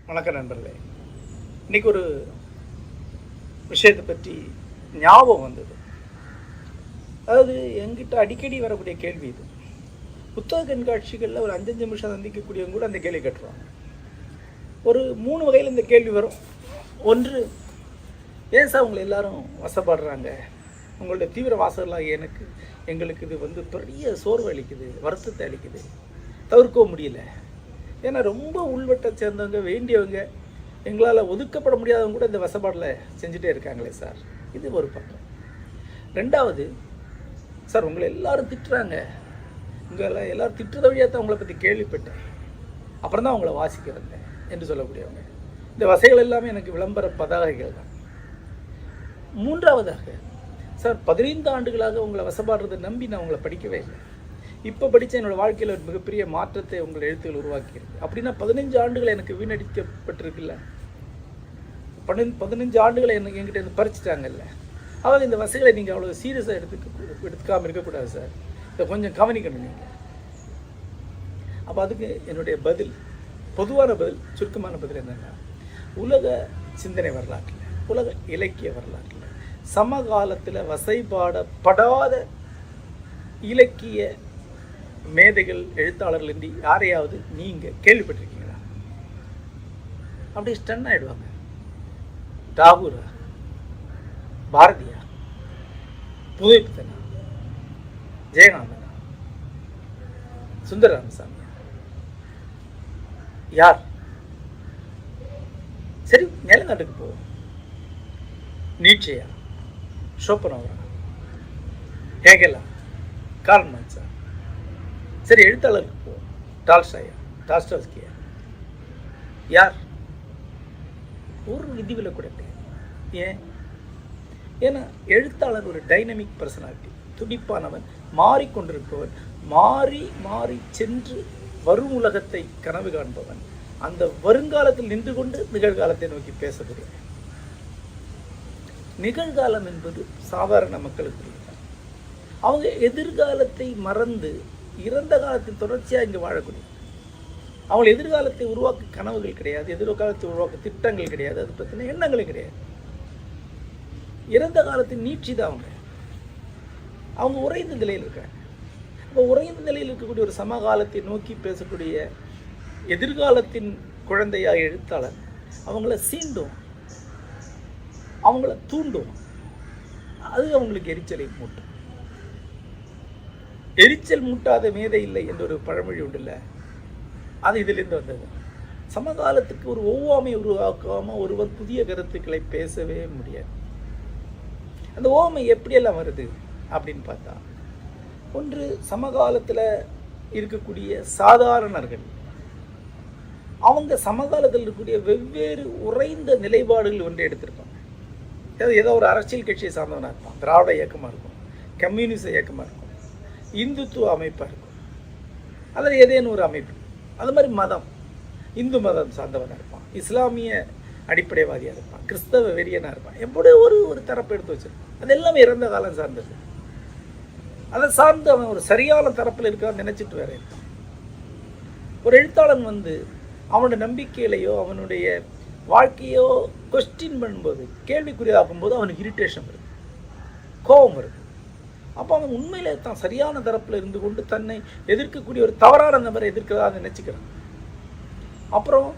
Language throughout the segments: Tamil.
வணக்கம் நண்பர்களே. இன்னைக்கு ஒரு விஷயத்தை பற்றி ஞாபகம் வந்தது. அதாவது எங்கிட்ட அடிக்கடி வரக்கூடிய கேள்வி இது. புத்தக கண்காட்சிகளில் ஒரு 5 நிமிஷம் சந்திக்கக்கூடியவங்க கூட அந்த கேள்வி கேட்டுருவாங்க. ஒரு 3 வகையில் இந்த கேள்வி வரும். ஒன்று, ஏன் சார் உங்களை எல்லாரும் வசப்படுறாங்க, உங்களுடைய தீவிர வாசகர்களாக எங்களுக்கு இது பெரிய சோர்வு அளிக்குது, வருத்தத்தை அளிக்குது, தவிர்க்கவும் முடியல. ஏன்னா ரொம்ப உள்வட்டை சேர்ந்தவங்க, வேண்டியவங்க, எங்களால் ஒதுக்கப்பட முடியாதவங்க கூட இந்த வசப்பாடில் செஞ்சுட்டே இருக்காங்களே சார். இது ஒரு பக்கம். ரெண்டாவது, சார் உங்களை எல்லாரும் திட்டுறாங்க, உங்களை எல்லாரும் திட்டுறத வழியாக தான் உங்களை பற்றி கேள்விப்பட்டேன், அப்புறம் தான் உங்களை வாசிக்க வந்தேன் என்று சொல்லக்கூடியவங்க. இந்த வசைகள் எல்லாமே எனக்கு விளம்பர பதாகைகள் தான். மூன்றாவதாக, சார் 15 ஆண்டுகளாக உங்களை வசப்பாடுறதை நம்பி நான் உங்களை படிக்கவே இல்லை, இப்போ படித்த என்னோடய வாழ்க்கையில் ஒரு மிகப்பெரிய மாற்றத்தை உங்கள் எழுத்துக்கள் உருவாக்கியிருக்கு. அப்படின்னா 15 ஆண்டுகளை எனக்கு வீணடிக்கப்பட்டிருக்குல்ல, 15 ஆண்டுகளை என்கிட்ட பறிச்சிட்டாங்கல்ல. அவங்க இந்த வசதிகளை நீங்கள் அவ்வளோ சீரியஸாக எடுத்துக்காமல் இருக்கக்கூடாது சார், இதை கொஞ்சம் கவனிக்கணும் நீங்கள். அப்போ அதுக்கு என்னுடைய பதில், பொதுவான பதில், சுருக்கமான பதில் என்னென்னா, உலக சிந்தனை வரலாற்றில், உலக இலக்கிய வரலாற்றில் சமகாலத்தில் வசைபாடப்படாத இலக்கிய மேதைகள், எழுத்தாளர்கள் என்று யாரையாவது நீங்கள் கேள்விப்பட்டிருக்கீங்களா? அப்படி ஸ்டன் ஆகிடுவாங்க. தாகூரா, பாரதியா, புதுப்பித்தனா, ஜெயகாந்தனா, சுந்தர ராமசாமியா, யார்? சரி, மேலநாட்டுக்கு போவோம். நீட்சையா, ஷோப்பனோவரா, ஹேகலா, கார்ல் மார்க்ஸா. சரி, எழுத்தாளருக்கு போவோம். டால்ஸ்டாயா, டால்ஸ்டாய்ஸ்கியா, யார்? ஒரு விதிவிலக்கு கூட. ஏன்னா எழுத்தாளர் ஒரு டைனமிக் பர்சனாலிட்டி, துடிப்பானவன், மாறிக்கொண்டிருப்பவன், மாறி மாறி சென்று வரும் உலகத்தை கனவு காண்பவன், அந்த வருங்காலத்தில் நின்று கொண்டு நிகழ்காலத்தை நோக்கி பேசக்கூடியவன். நிகழ்காலம் என்பது சாதாரண மக்களுக்கு அவங்க எதிர்காலத்தை மறந்து இறந்த காலத்தின் தொடர்ச்சியாக இங்கே வாழக்கூடிய, அவங்க எதிர்காலத்தை உருவாக்க கனவுகள் கிடையாது, எதிர்காலத்தை உருவாக்க திட்டங்கள் கிடையாது, அது பற்றின எண்ணங்களும் கிடையாது. இறந்த காலத்தின் நீட்சி தான் அவங்க உறைந்த நிலையில் இருக்காங்க. இப்போ உறைந்த நிலையில் இருக்கக்கூடிய ஒரு சமகாலத்தை நோக்கி பேசக்கூடிய எதிர்காலத்தின் குழந்தையாக எழுத்தாளர் அவங்கள சீண்டும், அவங்கள தூண்டும். அது அவங்களுக்கு எரிச்சலை மூட்டும். எரிச்சல் மூட்டாத மேதை இல்லை என்ற ஒரு பழமொழி உண்டுல்ல, அது இதிலிருந்து வந்தது. சமகாலத்துக்கு ஒரு ஒவ்வாமை உருவாக்காமல் ஒருவர் புதிய கருத்துக்களை பேசவே முடியாது. அந்த ஓமை எப்படியெல்லாம் வருது அப்படின்னு பார்த்தா, ஒன்று, சமகாலத்தில் இருக்கக்கூடிய சாதாரணர்கள் அவங்க சமகாலத்தில் இருக்கக்கூடிய வெவ்வேறு உறைந்த நிலைப்பாடுகள் ஒன்றை எடுத்திருப்பாங்க. ஏதோ ஒரு அரசியல் கட்சியை சார்ந்தவனாக இருப்பான், திராவிட இயக்கமாக இருக்கும், கம்யூனிஸ்ட் இயக்கமாக இருக்கும், இந்துத்துவ அமைப்பாக இருக்கும், அல்லது ஏதேனும் ஒரு அமைப்பு. அது மாதிரி மதம், இந்து மதம் சார்ந்தவனாக இருப்பான், இஸ்லாமிய அடிப்படைவாதியாக இருப்பான், கிறிஸ்தவ வெறியனாக இருப்பான், எப்படி ஒரு தரப்பு எடுத்து வச்சிருப்பான். அது எல்லாமே இறந்த காலம் சார்ந்தது. அதை சார்ந்து அவன் ஒரு சரியான தரப்பில் இருக்கான்னு நினச்சிட்டு வேற இருப்பான். ஒரு எழுத்தாளன் அவனோட நம்பிக்கையிலையோ அவனுடைய வாழ்க்கையோ கொஸ்டின் பண்ணும்போது, கேள்விக்குறியாகும் போது அவனுக்கு இரிட்டேஷன் வருது, கோபம் வருது. அப்போ அவன் உண்மையிலே தான் சரியான தரப்பில் இருந்து கொண்டு தன்னை எதிர்க்கக்கூடிய ஒரு தவறான நபரை எதிர்க்கிறதா நினச்சிக்கிறான். அப்புறம்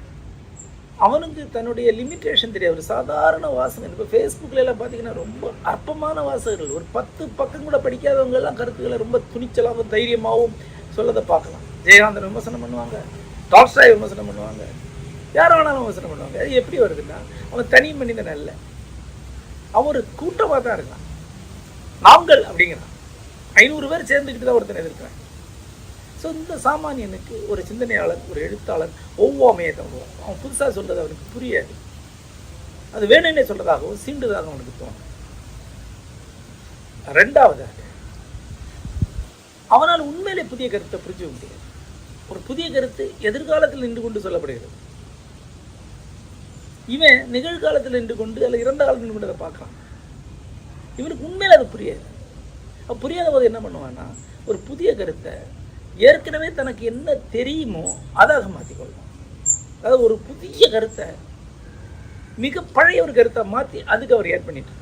அவனுக்கு தன்னுடைய லிமிட்டேஷன் தெரியாது. ஒரு சாதாரண வாசகன், இப்போ ஃபேஸ்புக்கில் எல்லாம் பார்த்தீங்கன்னா ரொம்ப அற்பமான வாசகர்கள், ஒரு 10 பக்கம் கூட படிக்காதவங்கெல்லாம் கருத்துக்களை ரொம்ப துணிச்சலாகவும் தைரியமாகவும் சொல்லதை பார்க்கலாம். ஜெயகாந்தன் விமர்சனம் பண்ணுவாங்க, டால்ஸ்டாய் விமர்சனம் பண்ணுவாங்க, யார் வேணாலும் விமர்சனம் பண்ணுவாங்க. அது எப்படி வருதுன்னா, அவன் தனி மனிதன் அல்ல, அவன் ஒரு கூட்டமாக தான் இருக்கான். நாங்கள் அப்படிங்கிறான், 500 பேர் சேர்ந்துக்கிட்டு தான் ஒருத்தனை எதிர்க்கிறான். ஸோ இந்த சாமானியனுக்கு ஒரு சிந்தனையாளர், ஒரு எழுத்தாளர் ஒவ்வாமையை தருவான். அவன் புதுசாக சொல்கிறது அவனுக்கு புரியாது, அது வேணும்னே சொல்கிறதாகவும் சீண்டுதாக அவனுக்கு தோணும். ரெண்டாவதாக, அவனால் உண்மையிலே புதிய கருத்தை புரிஞ்சுக்க முடியாது. ஒரு புதிய கருத்து எதிர்காலத்தில் நின்று கொண்டு சொல்லப்படுகிறது, இவன் நிகழ்காலத்தில் நின்று கொண்டு அல்ல இறந்த காலத்தில் நின்று கொண்டு அதை பார்க்கலாம். இவனுக்கு உண்மையில் அது புரியாது. புரியாத போது என்ன பண்ணுவான்னா ஒரு புதிய கருத்தை ஏற்கனவே தனக்கு என்ன தெரியுமோ அதாக மாற்றிக்கொள்ளும். அதாவது ஒரு புதிய கருத்தை மிக பழைய ஒரு கருத்தை மாற்றி அதுக்கு அவர் ஏட் பண்ணிட்டு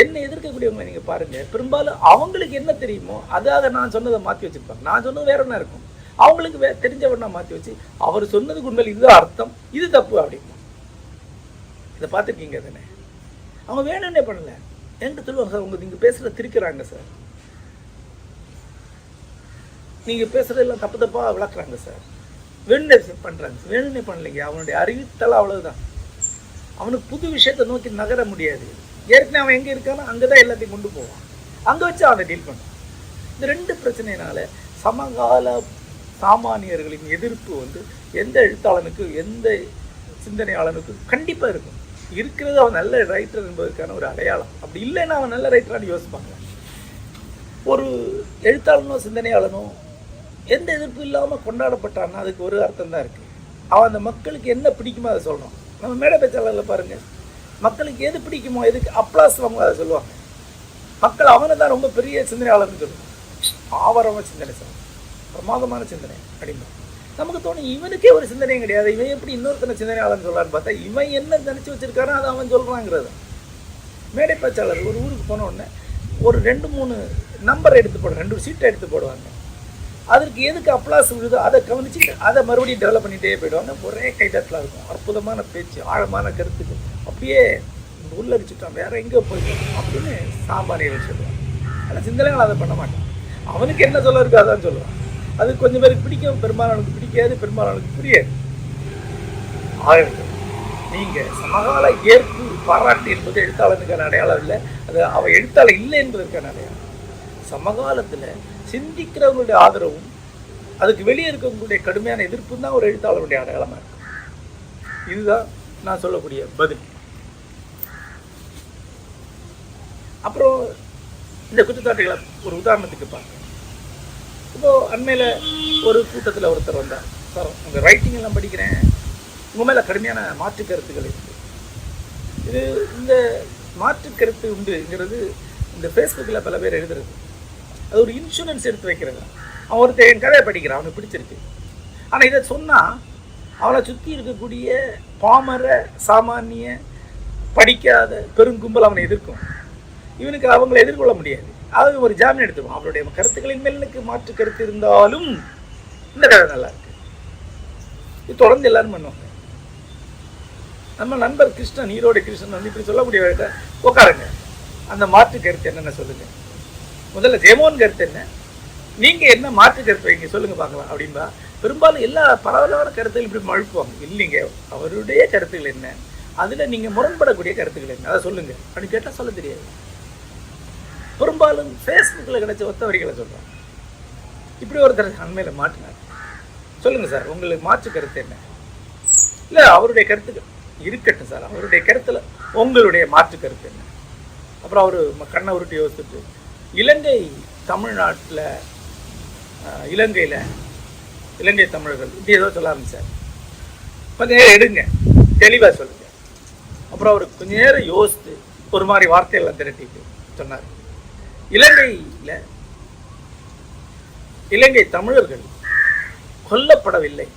என்ன எதிர்க்கக்கூடியவங்களை நீங்கள் பாருங்கள், பெரும்பாலும் அவங்களுக்கு என்ன தெரியுமோ அதாக நான் சொன்னதை மாற்றி வச்சுருப்பாங்க. நான் சொன்னது வேற என்ன இருக்கும், அவங்களுக்கு தெரிஞ்சவனா மாற்றி வச்சு அவர் சொன்னதுக்கு உண்மையில் இதுதான் அர்த்தம், இது தப்பு அப்படின்னா. இதை பார்த்துருக்கீங்க தானே? அவங்க வேணும்னே பண்ணல, என்கிட்ட சொல்லுவாங்க சார் உங்க நீங்கள் பேசுகிற திரிக்கிறாங்க சார், நீங்கள் பேசுகிறதெல்லாம் தப்பு தப்பாக விளக்குறாங்க சார், வேணும்னே பண்ணுறாங்க சார். வேணும்னே பண்ணலைங்க, அவனுடைய அறிவித்தலாம் அவ்வளவுதான். அவனுக்கு புது விஷயத்தை நோக்கி நகர முடியாது. ஏற்கனவே அவன் எங்கே இருக்கானோ அங்கே தான் எல்லாத்தையும் கொண்டு போவான், அங்கே வச்சு அவனை டீல் பண்ணுவான். இந்த ரெண்டு பிரச்சனையினால சமகால சாமானியர்களின் எதிர்ப்பு எந்த எழுத்தாளனுக்கு எந்த சிந்தனையாளனுக்கு கண்டிப்பாக இருக்கும். இருக்கிறது அவன் நல்ல ரைட்டர் என்பதற்கான ஒரு அடையாளம். அப்படி இல்லைன்னா அவன் நல்ல ரைட்டரானு யோசிப்பாங்க. ஒரு எழுத்தாளனோ சிந்தனையாளனோ எந்த எதிர்ப்பு இல்லாமல் கொண்டாடப்பட்டான்னா அதுக்கு ஒரு அர்த்தம் தான் இருக்குது. அவன் அந்த மக்களுக்கு என்ன பிடிக்குமோ அதை சொல்கிறான். நம்ம மேடை பேச்சாளரில் பாருங்கள், மக்களுக்கு எது பிடிக்குமோ எதுக்கு அப்ளாஸ் வாங்க அதை சொல்லுவாங்க. மக்கள் அவனை தான் ரொம்ப பெரிய சிந்தனையாளர்னு சொல்லுவாங்க. ஆவரமாக சிந்தனை சார், பிரமாதமான சிந்தனை அப்படின்னா நமக்கு தோணும் இவனுக்கே ஒரு சிந்தனையும் கிடையாது, இவன் எப்படி இன்னொருத்தனை சிந்தனையாளர்னு சொல்லலான்னு பார்த்தா இவன் என்ன நினச்சி வச்சிருக்காரோ அதை அவன் சொல்கிறாங்கிறது. மேடை பேச்சாளர் ஒரு ஊருக்கு போன உடனே ஒரு 2-3 நம்பரை எடுத்து போடுவாங்க, 2 சீட்டை எடுத்து போடுவாங்க. அதற்கு எதுக்கு அப்ளாஸ் விழுதோ அதை கவனிச்சுட்டு அதை மறுபடியும் டெவலப் பண்ணிகிட்டே போயிடுவாங்க. ஒரே கைதட்டலாக இருக்கும், அற்புதமான பேச்சு, ஆழமான கருத்துக்கு அப்படியே உள்ளரிச்சுட்டான், வேற எங்கே போயிட்டோம் அப்படின்னு சாமானியர்கள் சொல்லுவாங்க. ஆனால் சிந்தனைகள் அதை பண்ண மாட்டான். அவனுக்கு என்ன சொல்ல இருக்கோ அதான் சொல்லுவான். அது கொஞ்சம் பேருக்கு பிடிக்கும், பெரும்பாலானுக்கு பிடிக்காது, பெரும்பாலானுக்கு புரியாது. ஆகவே நீங்கள் சமகால ஏற்பு பாராட்டு என்பது எழுத்தாளனுக்கான அடையாளம் இல்லை, அது அவன் எழுத்தாளர் இல்லை என்பதற்கான அடையாளம். சமகாலத்தில் சிந்திக்கிறவங்களுடைய ஆதரவும் அதுக்கு வெளியே இருக்கவங்களுடைய கடுமையான எதிர்ப்பும் தான் ஒரு எழுத்தாளருடைய அடையாளமாக இருக்கும். இதுதான் நான் சொல்லக்கூடிய பதில். அப்புறம் இந்த குற்றச்சாட்டுகளை ஒரு உதாரணத்துக்கு பார்க்க, இப்போது அண்மையில் ஒரு கூட்டத்தில் ஒருத்தர் வந்தார், சார் உங்கள் ரைட்டிங் எல்லாம் படிக்கிறேன், உங்கள் மேலே கடுமையான மாற்று கருத்துக்கள் இருக்குது. இது இந்த மாற்று கருத்து உண்டுங்கிறது இந்த ஃபேஸ்புக்கில் பல பேர் எழுதுறது, அது ஒரு இன்சூரன்ஸ் எடுத்து வைக்கிறது. அவன் ஒருத்தர் என் கதையை படிக்கிறான், அவனுக்கு பிடிச்சிருக்கு. ஆனால் இதை சொன்னால் அவனை சுற்றி இருக்கக்கூடிய பாமர சாமானிய படிக்காத பெருங்கும்பல் அவனை எதிர்க்கும். இவனுக்கு அவங்களை எதிர்கொள்ள முடியாது. அது ஒரு ஜாமீன் எடுத்துக்குவான். அவருடைய கருத்துக்களின் மேல் எனக்கு மாற்று கருத்து இருந்தாலும் இந்த கதை நல்லா இருக்கு, இது தொடர்ந்து எல்லாரும் பண்ணுவாங்க. நம்ம நண்பர் கிருஷ்ணன், ஈரோடு கிருஷ்ணன் இப்படி சொல்லக்கூடிய உட்காருங்க, அந்த மாற்று கருத்து என்னென்ன சொல்லுங்கள், முதல்ல ஜெயமோகன் கருத்து என்ன, நீங்கள் என்ன மாற்று கருத்து வைங்க சொல்லுங்கள் பார்க்கலாம் அப்படின்பா. பெரும்பாலும் எல்லா பரவலான கருத்துகள் இப்படி மழுப்புவாங்க. இல்லைங்க, அவருடைய கருத்துக்கள் என்ன, அதில் நீங்கள் முரண்படக்கூடிய கருத்துக்கள் என்ன அதை சொல்லுங்கள் அப்படின்னு கேட்டால் சொல்ல தெரியாது. பெரும்பாலும் ஃபேஸ்புக்கில் கிடைச்ச ஒத்த வரிகளை சொல்கிறாங்க. இப்படி ஒருத்தர் அண்மையில் மாற்றினார், சொல்லுங்கள் சார் உங்களுக்கு மாற்று கருத்து என்ன, இல்லை அவருடைய கருத்துக்கள் இருக்கட்டும் சார், அவருடைய கருத்தில் உங்களுடைய மாற்று கருத்து என்ன. அப்புறம் அவர் கண்ணை உருட்டி யோசிச்சுட்டு, இலங்கை தமிழ்நாட்டில் இலங்கை தமிழர்கள் இப்படி ஏதோ சொல்ல ஆரம்பிச்சார். கொஞ்சம் நேரம் எடுங்க, தெளிவாக சொல்லுங்கள். அப்புறம் அவர் கொஞ்ச நேரம் யோசித்து ஒரு மாதிரி வார்த்தையெல்லாம் திரட்டிட்டு சொன்னார், இலங்கை தமிழர்கள் கொல்லப்படவில்லை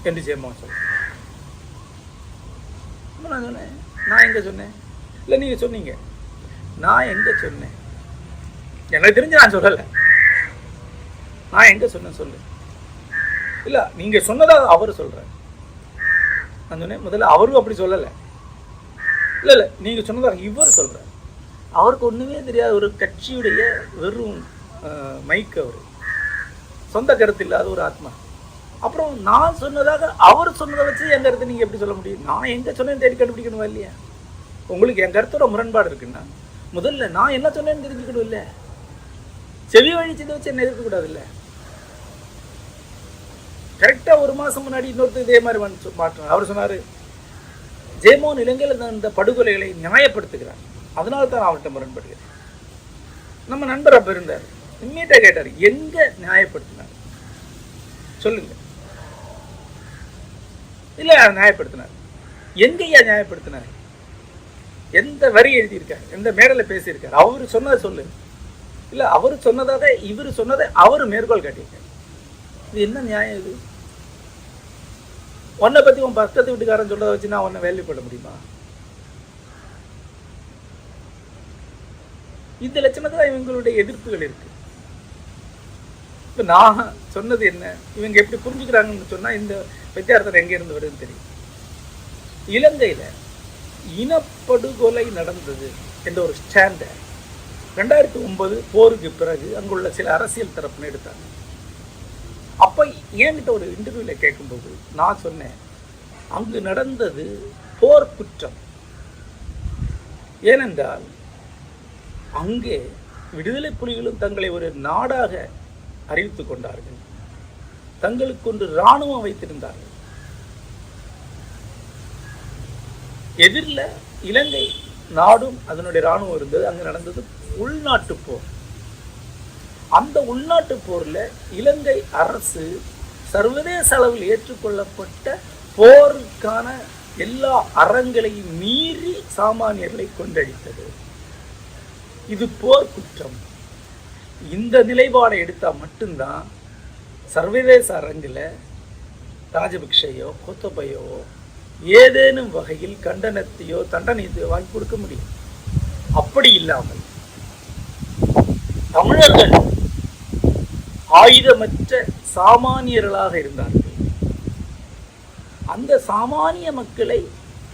என்று ஜெயமோகன் சொல்ல. நான் சொன்னேன், நான் எங்கே சொன்னேன், இல்லை நீங்கள் சொன்னீங்க, நான் எங்கே சொன்னேன், எனக்கு தெரிஞ்சு நான் சொல்லலை, நான் எங்கே சொன்னேன் சொல்லு. இல்லை நீங்கள் சொன்னதாக அவர் சொல்கிறேன். நான் சொன்னேன் முதல்ல அவரும் அப்படி சொல்லலை, இல்லை நீங்கள் சொன்னதாக இவர் சொல்கிறார். அவருக்கு ஒன்றுமே தெரியாது, ஒரு கட்சியுடைய வெறும் மைக், அவர் சொந்த கருத்து இல்லாத ஒரு ஆத்மா. அப்புறம் நான் சொன்னதாக அவர் சொன்னதை வச்சு என் கருத்தை நீங்கள் எப்படி சொல்ல முடியும்? நான் எங்கே சொன்னேன்னு தேடி கண்டுபிடிக்கணுமா இல்லையா? உங்களுக்கு என் கருத்தோட முரண்பாடு இருக்குன்னா முதல்ல நான் என்ன சொன்னேன்னு தெரிஞ்சுக்கணும் இல்லை, செவி வழிச்சதை வச்சு என்ன இருக்கக்கூடாது இல்லை. கரெக்டாக 1 மாதம் முன்னாடி இன்னொருத்தர் இதே மாதிரி மாற்றம் அவர் சொன்னார், ஜெயமோகன் இலங்கையில் இந்த படுகொலைகளை நியாயப்படுத்துகிறார், அதனால தான் அவர்கிட்ட முரண்படுகிறேன். நம்ம நண்பர் அப்போ இருந்தார், இம்மீடியட்டாக கேட்டார், எங்கே நியாயப்படுத்தினார் சொல்லுங்க. இல்லை நியாயப்படுத்தினார், எங்கேயா நியாயப்படுத்தினார், எந்த வரி எழுதியிருக்காரு, எந்த மேடையில் பேசியிருக்காரு, அவர் சொன்னதை சொல்லு. இல்லை அவர் சொன்னதாக இவர் சொன்னதை அவர் மேற்கோள் காட்டியிருக்காரு. இது என்ன நியாயம்? இது உன்னை பற்றி உன் பக்கத்து வீட்டுக்காரன் சொல்றதை வச்சு நான் உன்னை வேல்யூ பண்ண முடியுமா? இந்த லட்சணத்துல இவங்களுடைய எதிர்ப்புகள் இருக்கு. இப்போ நான் சொன்னது என்ன, இவங்க எப்படி புரிஞ்சுக்கிறாங்கன்னு சொன்னா இந்த வித்தியாசத்தை எங்க இருந்து வருதுன்னு தெரியும். இலங்கையில இனப்படுகொலை நடந்தது என்ற ஒரு ஸ்டாண்ட 2009 போருக்கு பிறகு அங்குள்ள சில அரசியல் தரப்புன்னு எடுத்தாங்க. அப்போ என்கிட்ட ஒரு இன்டர்வியூல கேட்கும்போது நான் சொன்னேன், அங்கு நடந்தது போர் குற்றம். ஏனென்றால் அங்கே விடுதலை புலிகளும் தங்களை ஒரு நாடாக அறிவித்துக் கொண்டார்கள், தங்களுக்கு ஒன்று இராணுவம் வைத்திருந்தார்கள். எதிரில் இலங்கை நாடும் அதனுடைய இராணுவம் இருந்தது. அங்கு நடந்தது உள்நாட்டு போர். அந்த உள்நாட்டு போரில் இலங்கை அரசு சர்வதேச அளவில் ஏற்றுக்கொள்ளப்பட்ட போருக்கான எல்லா அறங்களையும் மீறி சாமானியர்களை கொண்டழித்தது. இது போர் குற்றம். இந்த நிலைப்பாடை எடுத்தால் மட்டும்தான் சர்வதேச அரங்கில் ராஜபக்ஷையோ கோத்தபையோ ஏதேனும் வகையில் கண்டனத்தையோ தண்டனையோ வாங்கி கொடுக்க முடியும். அப்படி இல்லாமல் தமிழர்கள் ஆயுதமற்ற சாமானியர்களாக இருந்தார்கள். அந்த சாமானிய மக்களை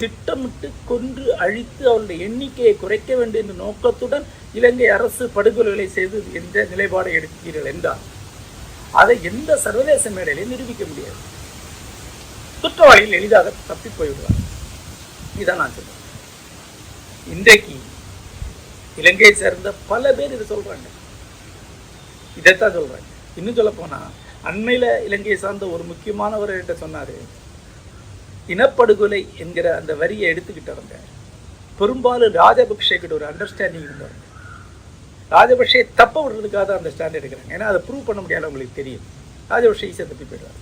திட்டமிட்டு கொன்று அழித்து அவருடைய எண்ணிக்கையை குறைக்க வேண்டும் என்ற நோக்கத்துடன் இலங்கை அரசு படுகொலைகளை செய்தது என்ற நிலைப்பாடை எடுத்தீர்கள் என்றால் அதை எந்த சர்வதேச மேடையிலையும் நிரூபிக்க முடியாது. குற்றவாளிகள் எளிதாக தப்பி போய்விடுவார். இதான் நான் சொல்றேன். இன்றைக்கு இலங்கையை சேர்ந்த பல பேர் இதை சொல்றாங்க, இதைத்தான் சொல்றாங்க. இன்னும் சொல்ல போனா அண்மையில இலங்கையை சார்ந்த ஒரு முக்கியமானவர் கிட்ட சொன்னாரு, இனப்படுகொலை என்கிற அந்த வரியை எடுத்துக்கிட்டவங்க பெரும்பாலும் ராஜபக்ஷே கிட்ட ஒரு அண்டர்ஸ்டாண்டிங் இருந்தவங்க. ராஜபக்ஷே தப்ப விடுறதுக்காக அந்த ஸ்டாண்ட் எடுக்கிறாங்க. ஏன்னா அதை ப்ரூவ் பண்ண முடியாத உங்களுக்கு தெரியும். ராஜபக்ஷே ஈஸியாக தப்பி போயிடுவார்.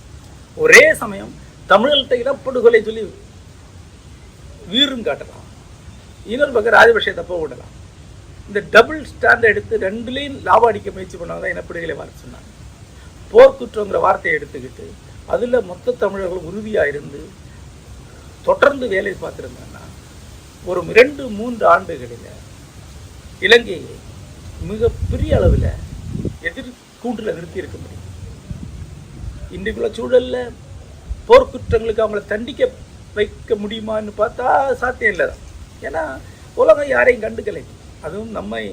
ஒரே சமயம் தமிழர்கிட்ட இனப்படுகொலை சொல்லி வீரும் காட்டலாம், இன்னொரு பக்கம் ராஜபக்ஷே தப்ப விடலாம். இந்த டபுள் ஸ்டாண்ட் எடுத்து ரெண்டுலேயும் லாபம் அடிக்க முயற்சி பண்ணவங்க தான் இனப்படுகொலை வார்த்தை சொன்னாங்க. போர்க்குற்றங்கிற வார்த்தையை எடுத்துக்கிட்டு அதில் மொத்த தமிழர்கள் உறுதியாக இருந்து தொடர்ந்து வேலை பார்த்துருந்தாங்கன்னா ஒரு 2-3 ஆண்டுகளில் இலங்கையை மிகப்பெரிய அளவில் எதிர்கூண்டில் நிறுத்தி இருக்க முடியும். இன்றைக்குள்ள சூழலில் போர்க்குற்றங்களுக்கு அவங்கள தண்டிக்க வைக்க முடியுமான்னு பார்த்தா சாத்தியம் இல்லை தான். ஏன்னா உலகம் யாரையும் கண்டுக்கலை. அதுவும் நம்மை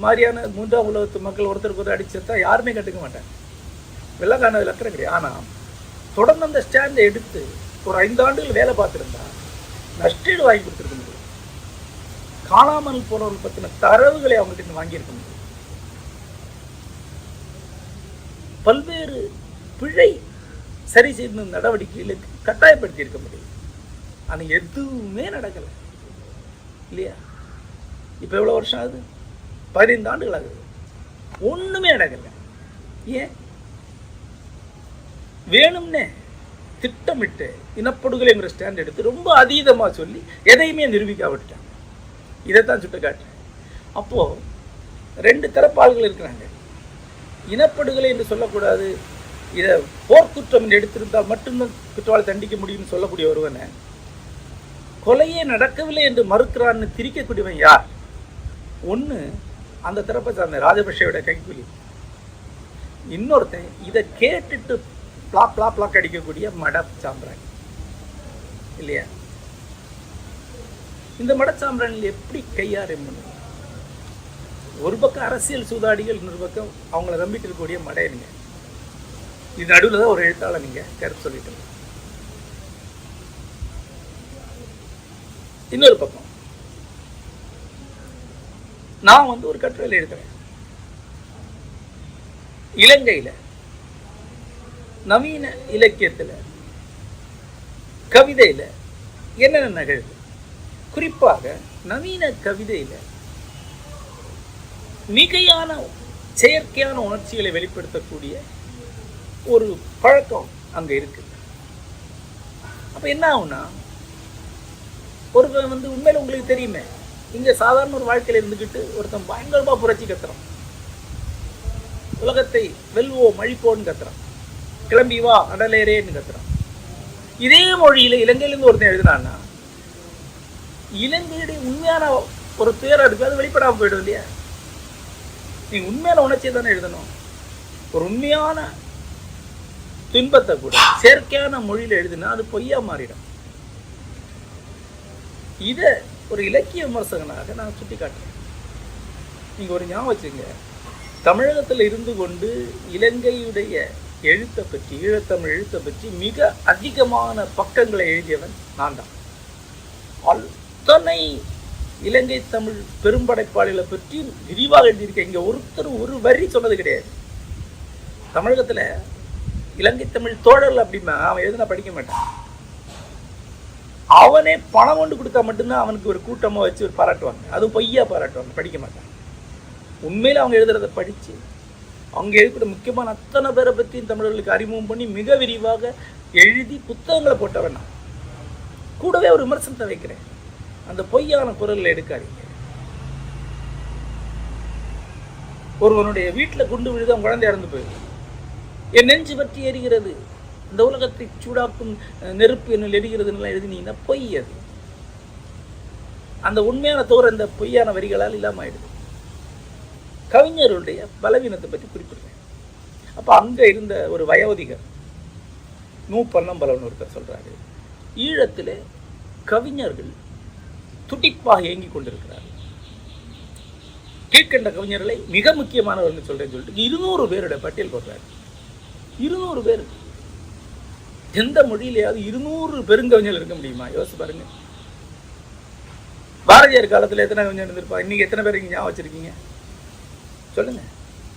மாதிரியான 3ஆம் உலகத்து மக்கள் ஒருத்தருக்கு ஒரு அடிச்சா யாருமே கண்டுக்க மாட்டாங்க. வெள்ளக்கானதில் அக்கறை கிடையாது. ஆனால் தொடர்ந்து அந்த ஸ்டாண்டை எடுத்து ஒரு 5 ஆண்டுகள் வேலை பார்த்துருந்தா நஷ்டீடு வாங்கி கொடுத்துருக்க முடியும். காணாமல் போனவர்கள் பற்றின தரவுகளை அவங்ககிட்ட வாங்கியிருக்க முடியும். பல்வேறு பிழை சரி செய்த நடவடிக்கைகளுக்கு கட்டாயப்படுத்தி இருக்க முடியும். ஆனால் எதுவுமே நடக்கலை இல்லையா? இப்போ எவ்வளோ வருஷம் ஆகுது? 15 ஆண்டுகள் ஆகுது. ஒன்றுமே நடக்கலை. ஏன்? வேணும்னே திட்டமிட்டு இனப்படுகொலைங்கிற ஸ்டாண்ட் எடுத்து ரொம்ப அதீதமாக சொல்லி எதையுமே நிரூபிக்க விட்டாங்க. இதைத்தான் சுட்ட காட்டுறேன். அப்போது 2 தரப்பாள்கள் இருக்கிறாங்க. இனப்படுகொலை என்று சொல்லக்கூடாது, இதை போர்க்குற்றம் என்று எடுத்திருந்தால் மட்டும்தான் குற்றவாளி தண்டிக்க முடியும்னு சொல்லக்கூடிய ஒருவனை கொலையே நடக்கவில்லை என்று மறுக்கிறான்னு திரிக்கக்கூடியவன் யார்? ஒன்று அந்த தரப்பை சார்ந்த ராஜபக்ஷேவோட கைக்கூலி, இன்னொருத்தன் இதை கேட்டுட்டு பிளாக் அடிக்கக்கூடிய மட சாம்பிராணி இல்லையா? இந்த மட சாம்பிராணியில் எப்படி கையாறும் பண்ணுங்க? ஒரு பக்கம் அரசியல் சூதாடிகள், இன்னொரு பக்கம் அவங்கள நம்பிட்டு இருக்கக்கூடிய மடையனுங்க. இது நடுவில் தான் ஒரு எழுத்தாளர் நீங்க கருத்து சொல்லிட்டு. இன்னொரு பக்கம் நான் ஒரு கட்டுரையில் எழுதுறேன், இலங்கையில நவீன இலக்கியத்தில் கவிதையில் என்னென்ன நிகழ்வு, குறிப்பாக நவீன கவிதையில் மிகையான செயற்கையான உணர்ச்சிகளை வெளிப்படுத்தக்கூடிய ஒரு பழக்கம் அங்கே இருக்கு. அப்போ என்ன ஆகும்னா, ஒரு உண்மையில் உங்களுக்கு தெரியுமே, இங்கே சாதாரண ஒரு வாழ்க்கையில் இருந்துக்கிட்டு ஒருத்தன் பயங்கரமாக புரட்சி கத்துறான், உலகத்தை வெல்வோம் அழிப்போன்னு கத்துறான். கிளம்பி வா அடலேரேன்னு கத்துறான். இதே மொழியில இலங்கையிலிருந்து ஒருத்தன் எழுதினான்னா இலங்கையுடைய உண்மையான ஒரு துயரம் இருக்கு, அது வெளிப்படாமல் போயிடும் இல்லையா? நீங்க உண்மையான உணர்ச்சியை தானே எழுதணும். ஒரு உண்மையான துன்பத்தை கூட செயற்கையான மொழியில எழுதினா அது பொய்யா மாறிடும். இத ஒரு இலக்கிய விமர்சகனாக நான் சுட்டி காட்டுறேன். நீங்க ஒரு ஞாபகம் வச்சுங்க, தமிழகத்தில் இருந்து கொண்டு இலங்கையுடைய எழுத்தை பற்றி, ஈழத்தமிழ் எழுத்தை பற்றி மிக அதிகமான பக்கங்களை எழுதியவன் நான் தான். அத்தனை இலங்கை தமிழ் பெரும்படைப்பாளிகளை பற்றி விரிவாக எழுதியிருக்கேன். இங்க ஒருத்தர் ஒரு வரி சொன்னது கிடையாது. தமிழகத்துல இலங்கை தமிழ் தோழர்கள் அப்படின்னா அவன் எழுதினா படிக்க மாட்டான். அவனே பணம் கொண்டு கொடுத்தா மட்டும்தான் அவனுக்கு ஒரு கூட்டமா வச்சு ஒரு பாராட்டுவாங்க. அதுவும் பொய்யா பாராட்டுவாங்க, படிக்க மாட்டாங்க. உண்மையில அவங்க எழுதுறதை படிச்சு அவங்க எழுதிக்கிற முக்கியமான அத்தனை பேரை பற்றியும் தமிழர்களுக்கு அறிமுகம் பண்ணி மிக விரிவாக எழுதி புத்தகங்களை போட்டவன் நான். கூடவே ஒரு விமர்சனத்தை வைக்கிறேன், அந்த பொய்யான குரல்ல எடுக்காதீங்க. ஒருவனுடைய வீட்டில் குண்டு விழுது, அவன் குழந்தை இறந்து போயிடும். என் நெஞ்சு பற்றி எரிகிறது, இந்த உலகத்தை சூடாக்கும் நெருப்பு என்னில் எரிகிறதுன்னு எழுதினீங்கன்னா பொய். அது அந்த உண்மையான தோற இந்த பொய்யான வரிகளால் இல்லாமல் ஆயிடுது. கவிஞருடைய பலவீனத்தை பற்றி குறிப்பிடுறேன். அப்போ அங்கே இருந்த ஒரு வயோதிகர் பன்னம்பலம்னு ஒருத்தர் சொல்றாரு, ஈழத்தில் கவிஞர்கள் துடிப்பாக இயங்கி கொண்டிருக்கிறார்கள். கீழ்கண்ட கவிஞர்களை மிக முக்கியமானவர்கள் சொல்றேன்னு சொல்லிட்டு 200 பேருடைய பட்டியல் போடுறாரு. 200 பேர். எந்த மொழியிலேயாவது 200 பெருங்கவிஞர்கள் இருக்க முடியுமா? யோசிச்சு பாருங்க. பாரதியார் காலத்தில் எத்தனை கவிஞர் இருந்திருப்பா? இன்னைக்கு எத்தனை பேர் இங்கே ஞாபகம் வச்சிருக்கீங்க சொல்லுங்க.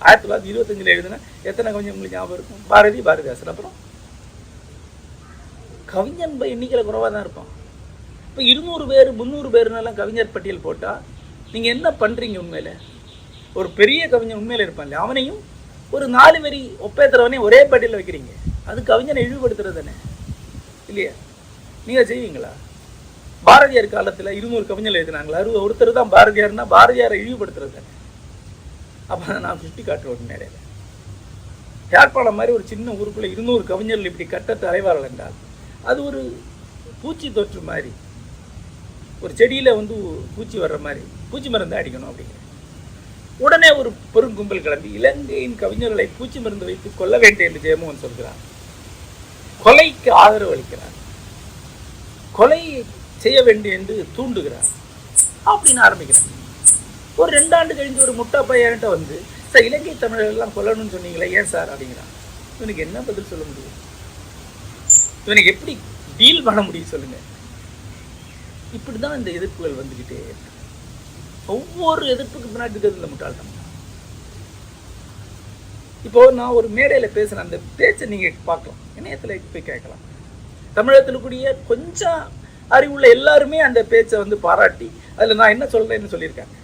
1925 எழுதுனா எத்தனை கவிஞர் உங்களுக்கு ஞாபகம் இருக்கும்? பாரதி, பாரதிதாசன். அப்புறம் கவிஞன் எண்ணிக்கையில் குறைவாக தான் இருப்பான். இப்போ 200 பேர் 300 பேருனாலாம் கவிஞர் பட்டியல் போட்டால் நீங்கள் என்ன பண்ணுறீங்க? உண்மையில் ஒரு பெரிய கவிஞன் உண்மையில் இருப்பான் இல்லையா, அவனையும் ஒரு 4 வரி ஒப்பேத்துறவனையும் ஒரே பட்டியலில் வைக்கிறீங்க. அது கவிஞனை இழிவுபடுத்துறது தானே இல்லையா? நீங்கள் செய்வீங்களா? பாரதியார் காலத்தில் 200 கவிஞர்கள் எழுதினாங்களா? ஒருத்தர் தான் பாரதியார்னா பாரதியாரை இழிவுபடுத்துறது தானே. அப்போ நான் சுட்டி காட்டுறேன் மேடையில். யாழ்ப்பாணம் மாதிரி ஒரு சின்ன ஊருக்குள்ளே 200 கவிஞர்கள் இப்படி கட்டத்தை அலைவார்கள் என்றால் அது ஒரு பூச்சி தொற்று மாதிரி, ஒரு செடியில் பூச்சி வர்ற மாதிரி பூச்சி மருந்து அடிக்கணும் அப்படிங்கிற உடனே ஒரு பெருங்கும்பல் கிளம்பி இலங்கையின் கவிஞர்களை பூச்சி மருந்து வைத்து கொல்ல வேண்டும் என்று ஜெயமோகன் சொல்கிறார். கொலைக்கு ஆதரவு அளிக்கிறார், கொலை செய்ய வேண்டும் என்று தூண்டுகிறார் அப்படின்னு ஆரம்பிக்கிறார். ஒரு 2 ஆண்டு கழிஞ்சு ஒரு முட்டா பையன்கிட்ட சார் இலங்கை தமிழர்கள்லாம் கொல்லணும்னு சொன்னீங்களே, ஏன் சார் அப்படிங்கிறான். இவனுக்கு என்ன பதில் சொல்ல முடியும்? இவனுக்கு எப்படி டீல் பண்ண முடியும் சொல்லுங்க? இப்படிதான் இந்த எதிர்ப்புகள் வந்துகிட்டே இருக்கு. ஒவ்வொரு எதிர்ப்புக்கு பின்னாடி இருக்கிறது இந்த முட்டாள்தான். இப்போ நான் ஒரு மேடையில் பேசுறேன், அந்த பேச்சை நீங்க பார்க்கலாம், இணையத்தில் போய் கேட்கலாம். தமிழகத்தில் கூடிய கொஞ்சம் அறிவுள்ள எல்லாருமே அந்த பேச்சை பாராட்டி அதில் நான் என்ன சொல்றேன்னு சொல்லியிருக்காங்க.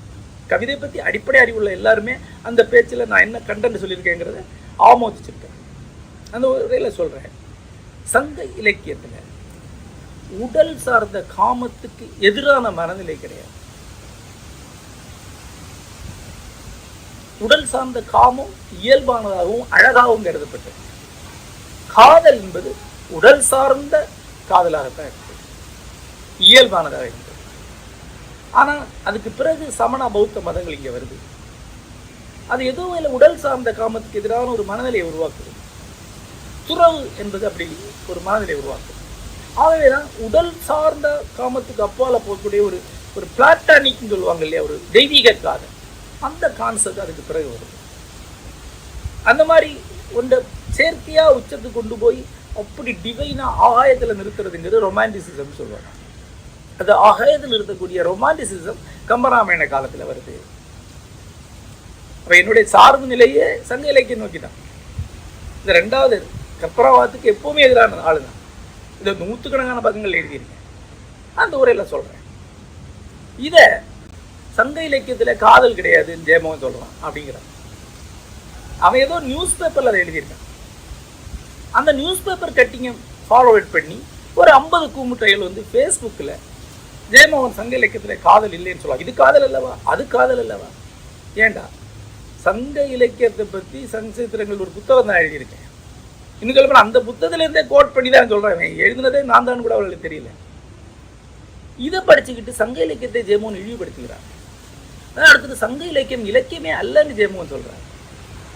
கவிதை பற்றி அடிப்படை அறிவுள்ள எல்லாருமே அந்த பேச்சில் நான் என்ன கண்டென்ட் சொல்லியிருக்கேங்கிறத ஆமோதிச்சிருக்கேன். அந்த உரையில் சொல்கிறேன், சங்க இலக்கியத்தில் உடல் சார்ந்த காமத்துக்கு எதிரான மனநிலை கிடையாது. உடல் சார்ந்த காமம் இயல்பானதாகவும் அழகாகவும் கருதப்பட்டது. காதல் என்பது உடல் சார்ந்த காதலாகத்தான் இருக்குது, இயல்பானதாக இருந்தது. ஆனால் அதுக்கு பிறகு சமண பௌத்த மதங்கள் இங்கே வருது. அது எதுவும் இல்லை, உடல் சார்ந்த காமத்துக்கு எதிரான ஒரு மனநிலையை உருவாக்குது. துறவு என்பது அப்படி ஒரு மனநிலையை உருவாக்குது. ஆகவே தான் உடல் சார்ந்த காமத்துக்கு அப்பால போகக்கூடிய ஒரு பிளாட்டானிக்னு சொல்லுவாங்க இல்லையா, ஒரு தெய்வீக காதல், அந்த கான்செப்ட் அதுக்கு பிறகு வருது. அந்த மாதிரி ஒன்றை செயற்கையாக உச்சத்துக்கு கொண்டு போய் அப்படி டிவைனாக ஆகாயத்தில் நிறுத்துறதுங்கிறது ரொமான்டிசிசம் சொல்லுவாங்க. அது ஆகாயத்தில் நிறுத்தக்கூடிய ரொமான்டிசிசம் கம்பராமாயண காலத்தில் வருது. அப்போ என்னுடைய சார்பு நிலையே சங்க இலக்கியம் நோக்கி தான். இந்த 2வது கற்பராவாதத்துக்கு எப்பவுமே எதிரான ஆளு தான். இதை 100கணக்கான பக்கங்கள் எழுதியிருக்கேன், அந்த உரையில் சொல்கிறேன். இதை சங்க இலக்கியத்தில் காதல் கிடையாதுன்னு ஜெயமோகன் சொல்கிறான் அப்படிங்கிறான். அவன் ஏதோ நியூஸ் பேப்பரில் அதை எழுதியிருக்கான். அந்த நியூஸ் பேப்பர் கட்டிங்கை ஃபாலோவர்ட் பண்ணி ஒரு 50 கூமுட்டைகள் ஃபேஸ்புக்கில் ஜெயமோகன் சங்க இலக்கியத்தில் காதல் இல்லைன்னு சொல்லுவாங்க. இது காதல் அல்லவா, அது காதல் அல்லவா? ஏண்டா சங்க இலக்கியத்தை பற்றி சங்கசித்திரங்கள் ஒரு புத்தகம் தான் எழுதியிருக்கேன். இன்னும் சொல்ல அந்த புத்தகத்திலேருந்தே கோட் பண்ணி தான் சொல்கிறேன். எழுதுனதே நான் தான் கூட அவர்களுக்கு தெரியல. இதை படிச்சுக்கிட்டு சங்க இலக்கியத்தை ஜெயமோகன் இழிவுபடுத்துகிறார். அடுத்தது சங்க இலக்கியம் இலக்கியமே அல்லன்னு ஜெயமோகன் சொல்கிறார்.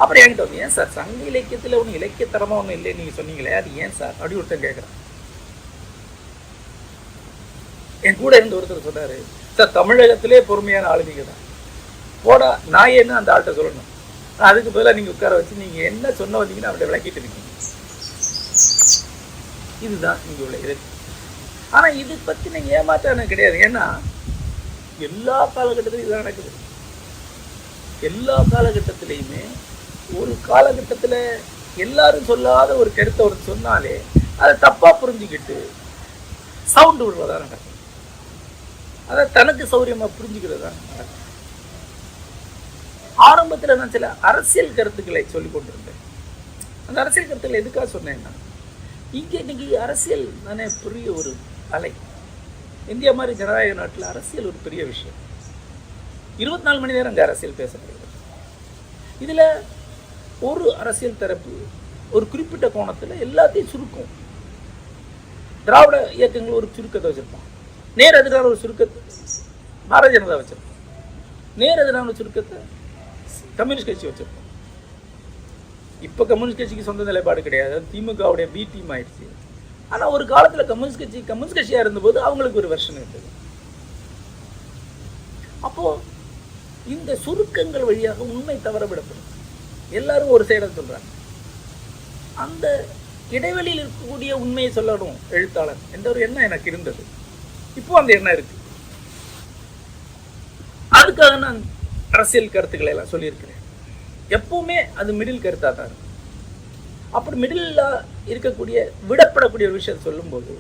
அப்புறம் என்கிட்ட வந்து, ஏன் சார் சங்க இலக்கியத்தில் ஒன்றும் இலக்கியத்தரமாக ஒன்றும் இல்லைன்னு நீங்கள் சொன்னீங்களே, அது ஏன் சார் அப்படி ஒருத்தன் கேட்குறான். என் கூட இருந்து ஒருத்தர் சொன்னார், சார் தமிழகத்திலே பொறுமையான ஆளுநீங்க தான், போடா நான் என்ன அந்த ஆள்கிட்ட சொல்லணும், அதுக்கு பதிலாக நீங்கள் உட்கார வச்சு நீங்கள் என்ன சொன்ன வந்தீங்கன்னு அவர்கிட்ட விளக்கிட்டு இருக்கீங்க. இதுதான் இங்கே உள்ள இது. ஆனால் இது பற்றி நீங்கள் ஏமாற்றம் கிடையாது. ஏன்னா எல்லா காலகட்டத்திலும் இதுதான் நடக்குது. எல்லா காலகட்டத்திலையுமே ஒரு காலகட்டத்தில் எல்லாரும் சொல்லாத ஒரு கருத்தை ஒரு சொன்னாலே அதை தப்பாக புரிஞ்சுக்கிட்டு சவுண்டு விடுறதா நடக்கும். அதை தனக்கு சௌரியமாக புரிஞ்சுக்கிறது தான் நடக்கும். ஆரம்பத்தில் நான் சில அரசியல் கருத்துக்களை சொல்லி கொண்டிருந்தேன். அந்த அரசியல் கருத்துக்களை எதுக்காக சொன்னேன்னா, இங்கே இன்னைக்கு அரசியல் தானே பெரிய ஒரு அலை. இந்தியா மாதிரி ஜனநாயக நாட்டில் அரசியல் ஒரு பெரிய விஷயம். 24 மணி நேரம் அங்கே அரசியல் பேசப்படுகிறது. இதில் ஒரு அரசியல் தரப்பு ஒரு குறிப்பிட்ட கோணத்தில் எல்லாத்தையும் சுருக்கும். திராவிட இயக்கங்கள் ஒரு சுருக்கத்தை வச்சுருப்பான், நேர் எதிரான ஒரு சுருக்கத்தை பாரதிய ஜனதா வச்சுருப்போம், நேர் எதிரான சுருக்கத்தை கம்யூனிஸ்ட் கட்சி வச்சுருப்போம். இப்போ கம்யூனிஸ்ட் கட்சிக்கு சொந்த நிலைப்பாடு கிடையாது, திமுகவுடைய பி டீம் ஆயிடுச்சு. ஆனால் ஒரு காலத்தில் கம்யூனிஸ்ட் கட்சியாக இருந்தபோது அவங்களுக்கு ஒரு வெர்ஷன் இருந்தது. அப்போது இந்த சுருக்கங்கள் வழியாக உண்மை தவறவிடப்படும். எல்லாரும் ஒரு சைடை சொல்கிறாங்க. அந்த இடைவெளியில் இருக்கக்கூடிய உண்மையை சொல்லணும் எழுத்தாளர் என்ற ஒரு எண்ணம் எனக்கு இருந்தது. இப்போ அந்த எண்ணம் இருக்கு. அதுக்காக நான் அரசியல் கருத்துக்களை எல்லாம் சொல்லியிருக்கிறேன். எப்பவுமே அது மிடில் கருத்தாக தான் இருக்கும். அப்படி மிடில் இருக்கக்கூடிய விடப்படக்கூடிய ஒரு விஷயத்தை சொல்லும்போது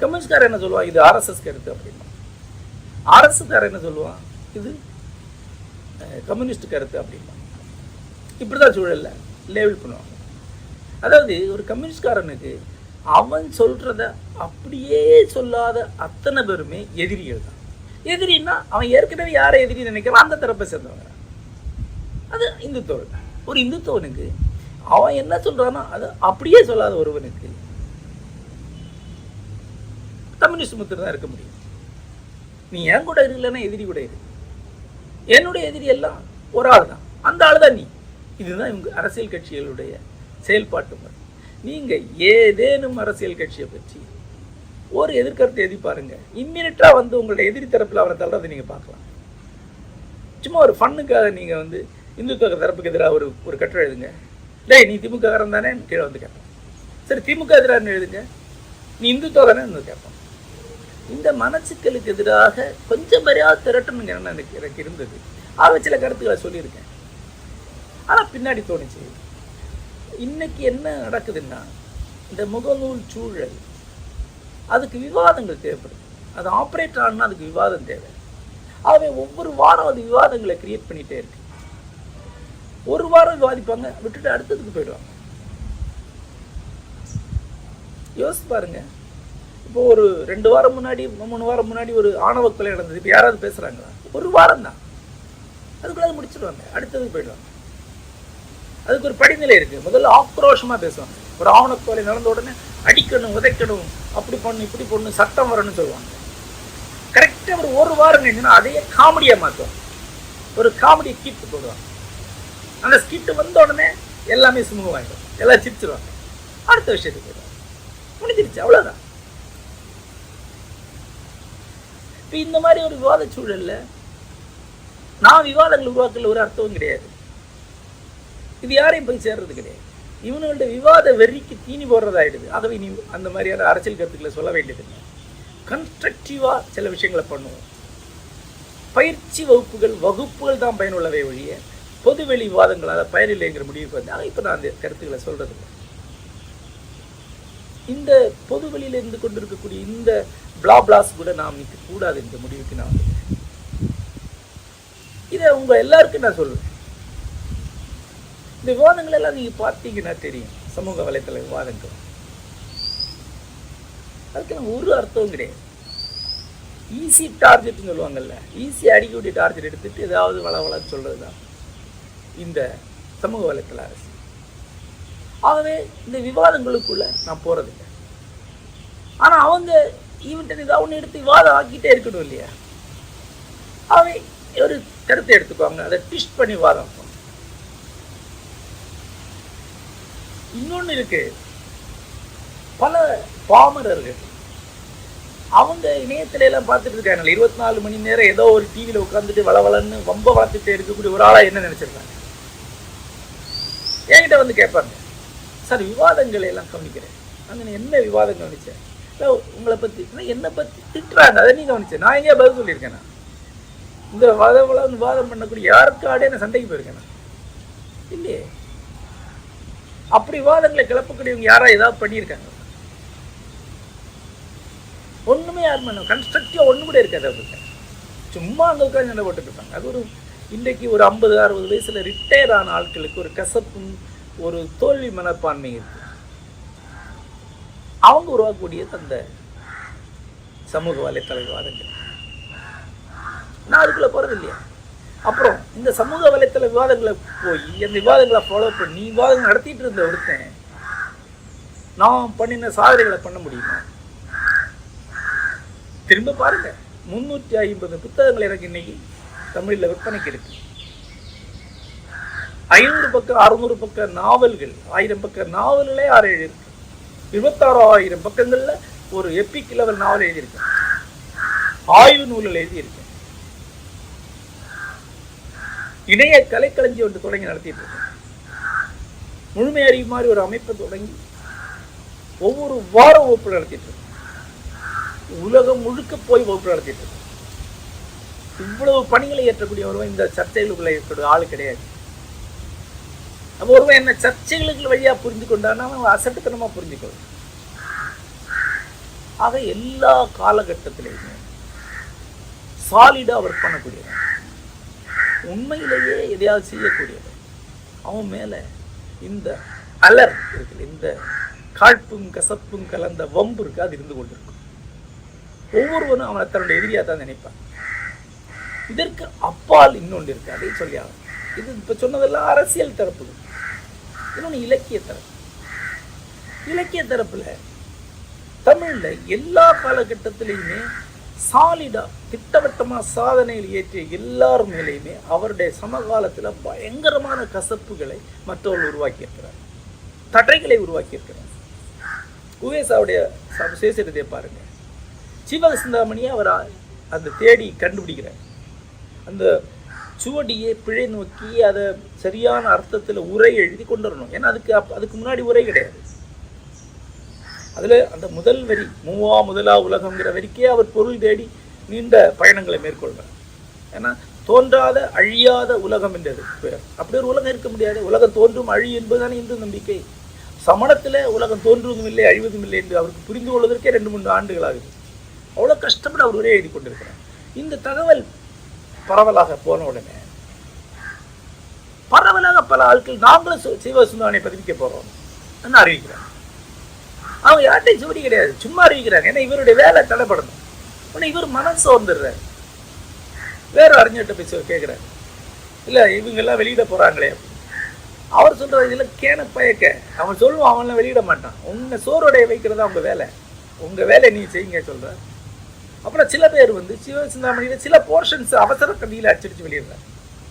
கம்யூனிஸ்ட்காரர் என்ன சொல்லுவான், இது ஆர்எஸ்எஸ் கருத்து அப்படின்னா. ஆர்எஸ்எஸ்காரர் என்ன சொல்லுவான், இது கம்யூனிஸ்ட் கருத்து அப்படின்னா. இப்படிதான் சூழல்ல லேபிள் பண்ணுவாங்க. அதாவது ஒரு கம்யூனிஸ்ட்காரனுக்கு அவன் சொல்றத அப்படியே சொல்லாத அத்தனை பேருமே எதிரிகள் தான். எதிரின்னா அவன் ஏற்கனவே யாரை எதிரி நினைக்கிறான் அந்த தரப்பை சேர்ந்தவங்க. அது இந்துத்துவம். ஒரு இந்துத்துவனுக்கு அவன் என்ன சொல்றானோ அதை அப்படியே சொல்லாத ஒருவனுக்கு கம்யூனிஸ்ட் முத்திரை தான் இருக்க முடியும். நீ என் கூட இருக்கலன்னா எதிரி கூட இருக்கு. என்னுடைய எதிரி எல்லாம் ஒரு ஆள் தான், அந்த ஆள் தான் நீ. இதுதான் இவங்க அரசியல் கட்சிகளுடைய செயல்பாட்டு முறை. நீங்க ஏதேனும் அரசியல் கட்சியை பற்றி ஒரு எதிர்கருத்தை எதி பாருங்க, இம்மிடியட்டா வந்து உங்களுடைய எதிரி தரப்பில் அவரை தள்ளுறதை நீங்க பார்க்கலாம். சும்மா ஒரு ஃபண்ணுக்காக நீங்க வந்து இந்துத்துவ தரப்புக்கு எதிராக ஒரு கட்டுரை எழுதுங்க. டேய் நீ திமுக காரன் தானே கீழே வந்து கேட்போம். சரி திமுக எதிராக எழுதுங்க, நீ இந்துத்துவ தானே கேட்போம். இந்த மனச்சிக்கலுக்கு எதிராக கொஞ்சம் பெரியாவது திரட்டணுங்க எனக்கு இருந்தது. ஆக சில கருத்துக்களை சொல்லியிருக்கேன். ஆனால் பின்னாடி தோணுச்சு, இன்னைக்கு என்ன நடக்குதுன்னா இந்த முகநூல் சூழல், அதுக்கு விவாதங்கள் தேவைப்படுது. அது ஆப்ரேட் ஆகணும்னா அதுக்கு விவாதம் தேவை. ஆகவே ஒவ்வொரு வாரம் அது விவாதங்களை கிரியேட் பண்ணிகிட்டே இருக்கு. ஒரு வாரம் விவாதிப்பாங்க, விட்டுட்டு அடுத்ததுக்கு போயிடுவாங்க. யோசிச்சு பாருங்க. இப்போ ஒரு 2 வாரம் முன்னாடி 3 வாரம் முன்னாடி ஒரு ஆணவ கொலை நடந்தது. இப்போ யாராவது பேசுகிறாங்களா? ஒரு வாரம் தான், அதுக்குள்ள அது முடிச்சிடுவாங்க, அடுத்ததுக்கு போயிடுவாங்க. அதுக்கு ஒரு படிநிலை இருக்கு. முதல்ல ஆக்ரோஷமாக பேசுவாங்க. ஒரு ஆணவ கொலை நடந்த உடனே அடிக்கணும், உதைக்கணும், அப்படி பண்ணு இப்படி பண்ணு, சட்டம் வரணும்னு சொல்லுவாங்க. கரெக்டாக ஒரு வாரம் கழிஞ்சுன்னா அதையே காமெடியாக மாற்றுவாங்க. ஒரு காமெடியை ஸ்கிட் போடுவாங்க. அந்த ஸ்கிட் வந்த உடனே எல்லாமே சுமூகமாயிடும், எல்லாம் சிரிச்சிருவாங்க, அடுத்த விஷயத்துக்கு போயிடுவாங்க, முடிஞ்சிருச்சு, அவ்வளோதான். இப்போ இந்த மாதிரி ஒரு விவாத சூழல்ல நான் விவாதங்கள் உருவாக்கல ஒரு அர்த்தமும் கிடையாது. இது யாரையும் போய் சேர்றது கிடையாது. இவனுடைய விவாத வெறிக்கு தீனி போடுறதாயிடுது. ஆகவே நீ அந்த மாதிரியான அரசியல் கருத்துக்களை சொல்ல வேண்டியதில்லை. கன்ஸ்ட்ரக்டிவாக சில விஷயங்களை பண்ணுவோம். பயிற்சி வகுப்புகள் தான் பயனுள்ளவை ஒழிய பொதுவெளி விவாதங்கள் அதை பயனில்லைங்கிற முடிவுக்கு வந்து இப்போ நான் அந்த கருத்துக்களை சொல்றது. இந்த பொதுவெளியில் இருந்து கொண்டிருக்கக்கூடிய இந்த பிளாஸ் கூட நாம் நிற்க கூடாது என்ற முடிவுக்கு நான் வந்து இதை உங்க எல்லாருக்கும் நான் சொல்லுவேன். இந்த விவாதங்கள் எல்லாம் நீங்க பார்த்தீங்கன்னா தெரியும், சமூக வலைத்தள விவாதங்கள். அதுக்கு ஒரு அர்த்தமும் கிடையாது. ஈஸி டார்கெட்னு சொல்லுவாங்கல்ல, ஈஸி அடிக்கக்கூடிய டார்கெட் எடுத்துட்டு ஏதாவது வளவளன்னு சொல்றது தான். இந்த சமூக வலைத்தள அரசியல். ஆகவே இந்த விவாதங்களுக்குள்ள நான் போறதில்லை. ஆனா அவங்க ஈவெண்ட் ஏதாவது ஒன்று எடுத்து விவாதம் ஆக்கிட்டே இருக்கணும் இல்லையா? ஆகவே ஒரு கருத்தை எடுத்துக்குவாங்க, அதை ட்விஸ்ட் பண்ணி விவாதம். இன்னொன்று இருக்கு, பல பாமரர்கள் அவங்க இணையத்தில எல்லாம் பார்த்துட்டு இருக்காங்க. 24 மணி நேரம் ஏதோ ஒரு டிவியில் உட்காந்துட்டு வளவலன்னு வம்ப வளர்த்துட்டு இருக்கக்கூடிய ஒரு ஆளா என்ன நினைச்சிருக்காங்க? என்கிட்ட வந்து கேட்பாங்க, சார் விவாதங்களை எல்லாம் கவனிக்கிறேன், நான் என்ன விவாதம் கவனிச்சேன்? இல்லை உங்களை பற்றி என்னை பற்றி திட்டுறாங்க, அதை நீ கவனிச்சேன், நான் எங்கேயா பதில் சொல்லியிருக்கேன்? இந்த விவாதம் பண்ணக்கூடிய யாருக்காடே நான் சண்டைக்கு போயிருக்கேன் இல்லையே. அப்படி விவாதங்களை கிளப்பக்கூடியவங்க யாரா ஏதாவது பண்ணியிருக்காங்க? ஒண்ணுமே யாரும் பண்ண கன்ஸ்ட்ரக்டிவா ஒண்ணு கூட இருக்காது. அவங்க சும்மா அங்கே உட்காந்து சண்டை போட்டுட்டு இருப்பாங்க. அது ஒரு இன்றைக்கு ஒரு 50-60 வயசுல ரிட்டையர் ஆன ஆட்களுக்கு ஒரு கசப்பும் ஒரு தோல்வி மனப்பான்மை இருக்கு. அவங்க உருவாக்கக்கூடிய அந்த சமூக வலைத்தள விவாதங்கள் நான் அதுக்குள்ள போறது இல்லையா? அப்புறம் இந்த சமூக வலைத்தள விவாதங்களை போய் அந்த விவாதங்களை ஃபாலோ பண்ணி விவாதங்கள் நடத்திட்டு இருந்த ஒருத்தன் நான் பண்ணின சாதனைகளை பண்ண முடியுமா? திரும்ப பாருங்க, 350 புத்தகங்கள் எனக்கு இன்னைக்கு தமிழில் விற்பனைக்கு இருக்கு. 500 பக்கம் 600 பக்க நாவல்கள், 1000 பக்க நாவல்களே 6-7 இருக்கு. 26,000 பக்கங்கள்ல ஒரு எபிக் லெவல் நாவல் எழுதியிருக்கேன், ஆய்வு நூல்கள் எழுதியிருக்கேன். இணைய கலைக்களஞ்சி ஒன்று தொடங்கி நடத்திட்டு இருக்கேன். முழுமை அறிவு மாதிரி ஒரு அமைப்பை தொடங்கி ஒவ்வொரு வார வகுப்பு நடத்திட்டு இருக்கேன். உலகம் முழுக்க போய் வகுப்பு நடத்திட்டு இருக்கேன். இவ்வளவு பணிகளை ஏற்றக்கூடிய ஒருவன் இந்த சர்ச்சைகளுக்குள்ள இருக்கக்கூடிய ஆளு கிடையாது. அப்ப ஒருவன் என்ன சர்ச்சைகளுக்கு வழியா புரிந்து கொண்டான்னா அவன் அசட்டுத்தனமா புரிஞ்சுக்கணும். ஆக எல்லா காலகட்டத்திலையுமே சாலிடா ஒர்க் பண்ணக்கூடியவன், உண்மையிலேயே எதையாவது செய்யக்கூடியவன், அவன் மேல இந்த அலர் இருக்கு, இந்த காழ்ப்பும் கசப்பும் கலந்த வம்பு இருக்கு, அது இருந்து கொண்டிருக்கும். ஒவ்வொருவனும் அவனை தன்னுடைய எதிரியா தான் நினைப்பான். இதற்கு அப்பால் இன்னொன்று இருக்கு, அதை சொல்லி ஆகும். இது இப்ப சொன்னதெல்லாம் அரசியல் தரப்பு. இன்னொன்று இலக்கிய தரப்பு. இலக்கிய தரப்புல தமிழ்ல எல்லா காலகட்டத்திலையுமே சாலிடா திட்டவட்டமா சாதனையில் ஏற்றிய எல்லார் மேலேயுமே அவருடைய சமகாலத்துல பயங்கரமான கசப்புகளை மற்றவர்கள் உருவாக்கி இருக்கிறார், தடைகளை உருவாக்கி இருக்கிறார். உவேசாவுடைய சுயசரிதையை பாருங்க. சிவகசிந்தாமணியை அவர் அந்த தேடி கண்டுபிடிக்கிறார். அந்த சுவடியை பிழை நோக்கி அதை சரியான அர்த்தத்தில் உரை எழுதி கொண்டு வரணும். ஏன்னா அதுக்கு முன்னாடி உரை கிடையாது. அதுல அந்த முதல் வரி மூவா முதலா உலகம்ங்கிற வரிக்கே அவர் பொருள் தேடி நீண்ட பயணங்களை மேற்கொள்றார். ஏன்னா தோன்றாத அழியாத உலகம் என்றது பேர். அப்படி ஒரு உலகம் இருக்க முடியாது. உலகம் தோன்றும் அழி என்பதுதானே இன்று நம்பிக்கை. சமணத்துல உலகம் தோன்றுவதும் இல்லை அழிவதும் இல்லை என்று அவருக்கு புரிந்து கொள்வதற்கே 2-3 ஆண்டுகள் ஆகுது. அவ்வளோ கஷ்டப்பட்டு அவர் உரையை எழுதி கொண்டிருக்கிறார். இந்த தகவல் பரவலாக போன உடனே பரவலாக பல ஆட்கள் நாங்களும் சிவசுந்தாமணியை பதிவிக்க போறோம் அறிவிக்கிறார். அவங்க யார்ட்டையும் சுவடி கிடையாது, சும்மா அறிவிக்கிறாங்க. ஏன்னா இவருடைய வேலை தடைப்படணும். உடனே இவர் மனசு வந்துடுறாரு. வேற அறிஞர்கிட்ட போய் கேட்கிறாரு, இல்ல இவங்க எல்லாம் வெளியிட போறாங்களே. அவர் சொல்ற இதுல கேன பயக்க அவன் சொல்லுவான், அவன்லாம் வெளியிட மாட்டான். உங்க சோறுடைய வைக்கிறதா உங்க வேலை, உங்க வேலை நீ செய்யுங்க சொல்ற. அப்புறம் சில பேர் வந்து சிவசிந்தாமணியில சில போர்ஷன்ஸ் அவசர கவியில அச்சடிச்சு வெளியிடுறாரு.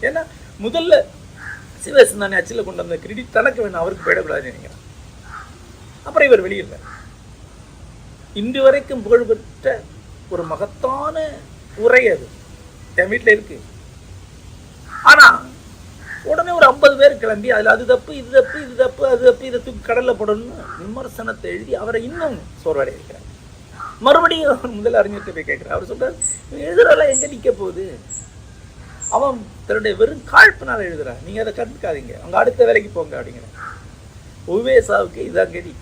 ஏன்னா முதல்ல சிவசிந்தாமணி அச்சில் கொண்டு வந்த கிரெடிட் தனக்கு வேணும், அவருக்கு போயிடக்கூடாதுன்னு நினைக்கிறார். அப்புறம் இவர் வெளியிடுறார். இன்று வரைக்கும் புகழ்பெற்ற ஒரு மகத்தான உரை அது என் வீட்டில் இருக்கு. ஆனா உடனே ஒரு 50 பேர் கிளம்பி அதுல அது தப்பு இது தப்பு இது தப்பு அது தப்பு இதை தூக்கி கடல்ல போடணும்னு விமர்சனத்தை எழுதி அவரை இன்னும் சோர்வடைய இருக்கிறார். மறுபடியும் அவர் முதல் அறிஞர்கிட்ட போய் கேட்கிறார். அவர் சொல்றாரு, எழுதுறதெல்லாம் எங்க நிக்க போகுது, அவன் தன்னுடைய வெறும் காழ்ப்பினால் எழுதுறான், நீங்க அதை கண்டுக்காதீங்க, அவங்க அடுத்த வேலைக்கு போங்க அப்படிங்கிற. உவேசாவுக்கு இதான் கதி.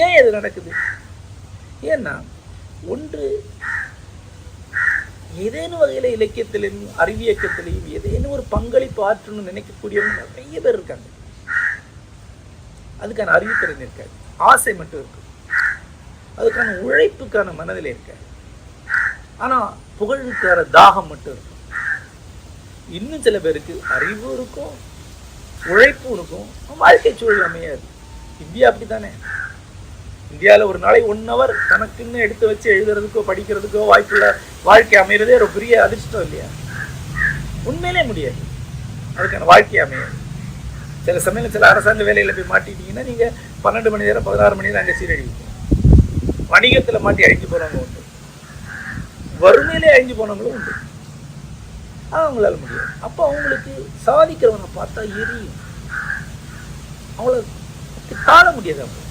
ஏன் இது நடக்குது? ஏன்னா ஒன்று ஏதேனும் வகையில இலக்கியத்திலும் அறிவியக்கத்திலையும் ஏதேனும் ஒரு பங்களிப்பு ஆற்றணும்னு நினைக்கக்கூடியவங்க நிறைய பேர் இருக்காங்க. அதுக்கான அறிவுத்திறன் இருக்காது, ஆசை மட்டும் இருக்கு, அதுக்கான உழைப்புக்கான மனதில் இருக்காது. ஆனா புகழுக்கான தாகம் மட்டும் இருக்கும். இன்னும் சில பேருக்கு அறிவும் இருக்கும், உழைப்பும் இருக்கும், வாழ்க்கை சூழல் அமையாது. இந்தியா அப்படித்தானே. இந்தியாவில் ஒரு நாளை 1 hour தனக்குன்னு எடுத்து வச்சு எழுதுறதுக்கோ படிக்கிறதுக்கோ வாய்ப்புள்ள வாழ்க்கை அமைகிறதே ஒரு பெரிய அதிர்ஷ்டம் இல்லையா? உண்மையிலே முடியாது, அதுக்கான வாழ்க்கை அமையாது. சில சமயம் சில அரசாங்க வேலையில் போய் மாட்டிட்டீங்கன்னா நீங்கள் 12 மணி நேரம் 16 மணி நேரம் அங்கே சீரழிவீங்க. வணிகத்தில் மாட்டி அழிஞ்சு போனவங்க உண்டு, வறுமையிலே அழிஞ்சு போனவங்களும் உண்டு. அவங்களால முடியாது. அப்போ அவங்களுக்கு சாதிக்கிறவங்க பார்த்தா எரியும், அவங்கள தாழ முடியாது. அவங்க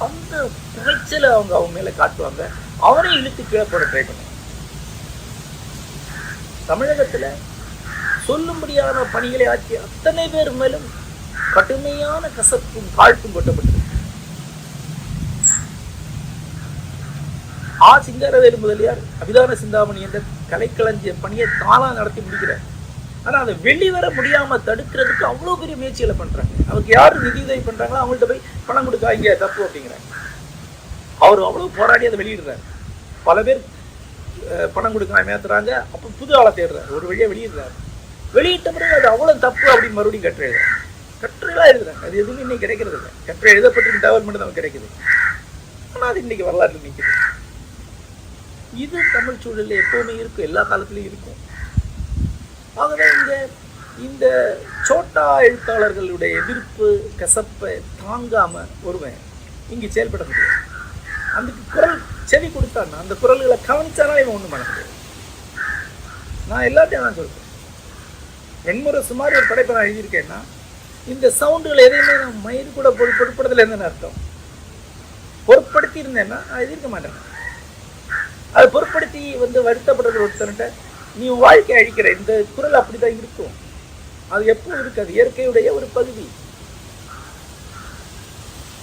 அந்த புகைச்சலை அவங்க மேல காட்டுவாங்க, அவனை இழுத்து கீழே போட ட்ரை பண்ணுவாங்க. தமிழகத்துல சொல்லும்படியான பணிகளை ஆற்றிய அத்தனை பேர் மேலும் கடுமையான கசப்பும் காழ்ப்பும் கொட்டப்பட்டது. சிங்காரவேலு முதலியார் அபிதான சிந்தாமணி என்ற கலைக்களஞ்சிய பணியை தானா நடத்தி முடிக்கிறார். ஆனா அதை வெளிவர முடியாம தடுக்கிறதுக்கு அவ்வளவு பெரிய முயற்சிகளை பண்றாங்க. அவருக்கு யாரு நிதி உதவி பண்றாங்களோ அவங்கள்ட்ட போய் பணம் கொடுக்க இங்க தப்பு அப்படிங்கிறாங்க. அவர் அவ்வளவு போராடி அதை வெளியிடுறாரு. பல பேர் பணம் கொடுக்க மேத்துறாங்க. அப்ப புது ஆளை தேடுறாரு, ஒரு வழியா வெளியிடுறாரு. வெளியிட்ட பிறகு அது அவ்வளவு தப்பு அப்படின்னு மறுபடியும் கட்டுரை எழுதுறாங்க. கட்டுரைகளா எழுதுறாங்க. அது எதுவுமே இன்னைக்கு கிடைக்கிறது இல்லை. கட்டுரை எழுதப்பட்டிருக்க தகவல் மட்டும் நமக்கு கிடைக்குது. ஆனா அது இன்னைக்கு வரலாற்று நிற்குது. இது தமிழ் சூழல்ல எப்பவுமே இருக்கும், எல்லா காலத்திலையும் இருக்கும். ஆகவே இந்த சோட்டா எழுத்தாளர்களுடைய எதிர்ப்பு கசப்பை தாங்காம ஒருவன் இங்கு செயல்பட முடியும். அதுக்கு குரல் செவி கொடுத்தான்னா, அந்த குரல்களை கவனிச்சானா இவன் ஒண்ணும் பண்ண முடியாது. நான் எல்லாத்தையும் நான் சொல்றேன். வெண்முறை சுமார் ஒரு படைப்பை நான் எழுதியிருக்கேன்னா, இந்த சவுண்டுகள் எதையுமே நான் மயிறு கூட பொருட்படுத்தல இருந்தேன்னு அர்த்தம். பொருட்படுத்தி இருந்தேன்னா நான் எழுதியிருக்க மாட்டேன். அதை பொருட்படுத்தி வருத்தப்படுறது ஒருத்தன்ட்ட நீ வாழ்க்கை அழிக்கிற இந்த குரல் அப்படிதான் இருக்கும். அது எப்பவும் இருக்காது, இயற்கையுடைய ஒரு பகுதி.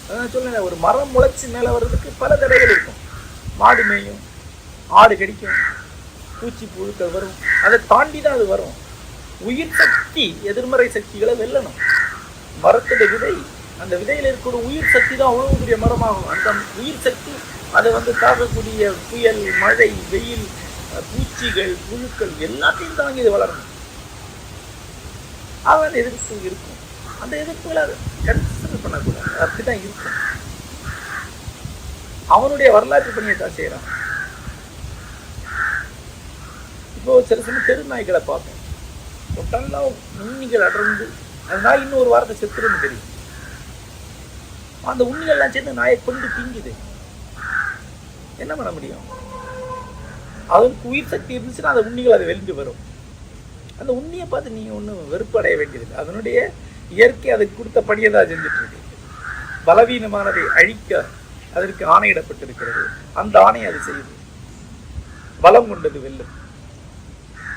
அதான் சொல்ல, ஒரு மரம் முளைச்சி மேல வர்றதுக்கு பல தடைகள் இருக்கும். மாடு மேயும், ஆடு கடிக்கும், பூச்சி புழுக்கள் வரும், அதை தாண்டி தான் அது வரும். உயிர் சக்தி எதிர்மறை சக்திகளை வெல்லணும். மரத்துடைய விதை, அந்த விதையில இருக்கிற உயிர் சக்தி தான் அவ்வளவு பெரிய மரமாகும். அந்த உயிர் சக்தி அதை தாக்கக்கூடிய புயல், மழை, வெயில், பூச்சிகள், புழுக்கள் எல்லாத்தையும் தாங்கி இது வளரணும். அவன் எதிர்ப்பு இருக்கும். அந்த எதிர்ப்புகளை கன்சிடர் பண்ணக்கூடாது, அப்படிதான் இருக்கும். அவனுடைய வரலாற்று பணியை தான் செய்யறான். இப்போ சில சமயம் தெரு நாய்களை பார்ப்போம். தொட்டெல்லாம் உண்ணிகள் அடர்ந்து அந்த நாய் இன்னும் ஒரு வாரத்தை செத்துருன்னு தெரியும். அந்த உண்ணிகள்லாம் சேர்ந்து நாயை கொண்டு திங்குது. என்ன பண்ண முடியும்? அவனுக்கு உயிர் சக்தி இருந்துச்சுன்னா அந்த உண்ணிகள் அதை வெளிந்து வரும். அந்த உண்ணியை பார்த்து நீங்க ஒன்றும் வெறுப்பு அடைய வேண்டியது. அதனுடைய இயற்கை அதுக்கு கொடுத்த பணியை தான் செஞ்சுட்டு இருக்கு. பலவீனமானதை அழிக்க அதற்கு ஆணையிடப்பட்டிருக்கிறது. அந்த ஆணையை அது செய்யுது. பலம் கொண்டது வெல்லும்.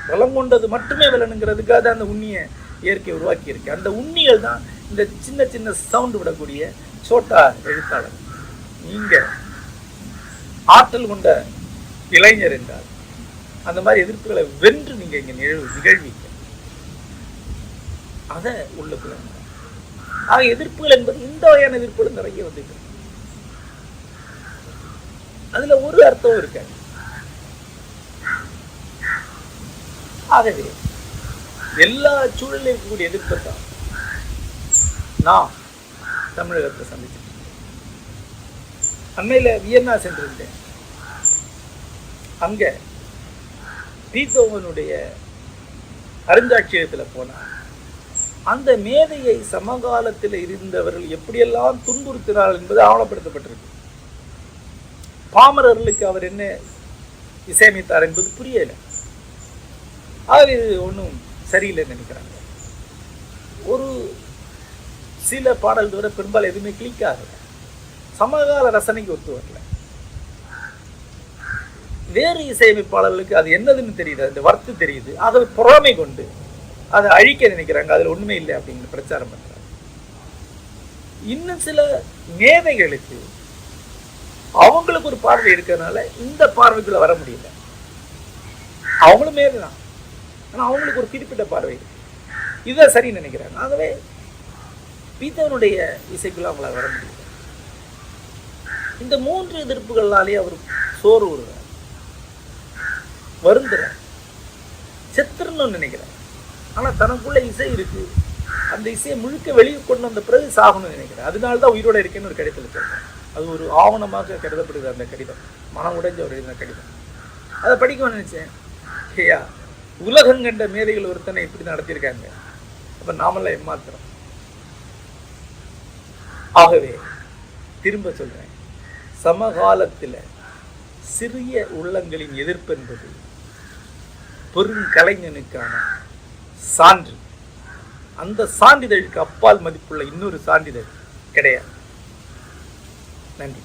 பலம் கொண்டது மட்டுமே வெல்லணுங்கிறதுக்காக தான் அந்த உண்ணியை இயற்கை உருவாக்கி இருக்கு. அந்த உண்ணிகள் தான் இந்த சின்ன சின்ன சவுண்ட் விடக்கூடிய சோட்டா எழுத்தாளர். நீங்க ஆற்றல் கொண்ட இளைஞர் என்றால் அந்த மாதிரி எதிர்ப்புகளை வென்று நீங்க இங்க நிகழ்வீங்க. அதை உள்ளுக்குள்ள ஆக எதிர்ப்புகள் என்பது இந்த வகையான எதிர்ப்புகள் நிறைய வந்துட்டு அதுல ஒரு அர்த்தம் இருக்காது. ஆகவே எல்லா சூழலில் இருக்கக்கூடிய எதிர்ப்பை தான் நான் தமிழகத்தை சந்திச்சிருக்கேன். அண்மையில வியன்னா சென்றிருந்தேன். அங்க பீத்தோவனுடைய அருங்காட்சியகத்தில் போனார். அந்த மேதையை சமகாலத்தில் இருந்தவர்கள் எப்படியெல்லாம் துன்புறுத்தினார்கள் என்பது ஆவணப்படுத்தப்பட்டிருக்கு. பாமரர்களுக்கு அவர் என்ன இசையமைத்தார் என்பது புரியல. ஆகவே இது ஒன்றும் சரியில்லைன்னு நினைக்கிறாங்க. ஒரு சில பாடல் தவிர பெரும்பாலும் எதுவுமே கிளிக் ஆகல. சமகால ரசனைக்கு ஒத்து வரல. வேறு இசையமைப்பாளர்களுக்கு அது என்னதுன்னு தெரியுது, அந்த வர்த்து தெரியுது. ஆகவே பொறாமை கொண்டு அதை அழிக்க நினைக்கிறாங்க. அதுல ஒண்ணுமே இல்லை அப்படிங்கிற பிரச்சாரம் பண்றாங்க. இன்னும் சில மேதைகளுக்கு அவங்களுக்கு ஒரு பார்வை இருக்கிறதுனால இந்த பார்வைக்குள்ள வர முடியல. அவங்களும் மேதைதான், ஆனா அவங்களுக்கு ஒரு குறிப்பிட்ட பார்வை இதுதான் சரின்னு நினைக்கிறாங்க. ஆகவே பீத்தவனுடைய இசைக்குள்ள அவங்களால வர முடியல. இந்த 3 எதிர்ப்புகளாலே அவர் சோறு வருகிறார், வருந்துறார். செத்துறணும்னு நினைக்கிறேன். ஆனால் தனக்குள்ள இசை இருக்கு, அந்த இசையை முழுக்க வெளியே கொண்டு வந்த பிறகு சாகணும்னு நினைக்கிறேன். அதனால தான் உயிரோட இருக்கேன்னு ஒரு கடிதத்தில் சொல்றேன். அது ஒரு ஆவணமாக கருதப்படுது அந்த கடிதம், மனம் உடைஞ்ச ஒரு எழுதின கடிதம். அதை படிக்க நினைச்சேன். ஐயா, உலகம் கண்ட மேதைகள் ஒருத்தனை இப்படி நடத்தியிருக்காங்க, அப்ப நாமெல்லாம் ஏமாத்துறோம். ஆகவே திரும்ப சொல்றேன், சமகாலத்தில் சிறிய உள்ளங்களின் எதிர்ப்பு என்பது பெருங்கலைஞனுக்கான சான்று. அந்த சான்றிதழுக்கு அப்பால் மதிப்புள்ள இன்னொரு சான்றிதழ் கிடையாது. நன்றி.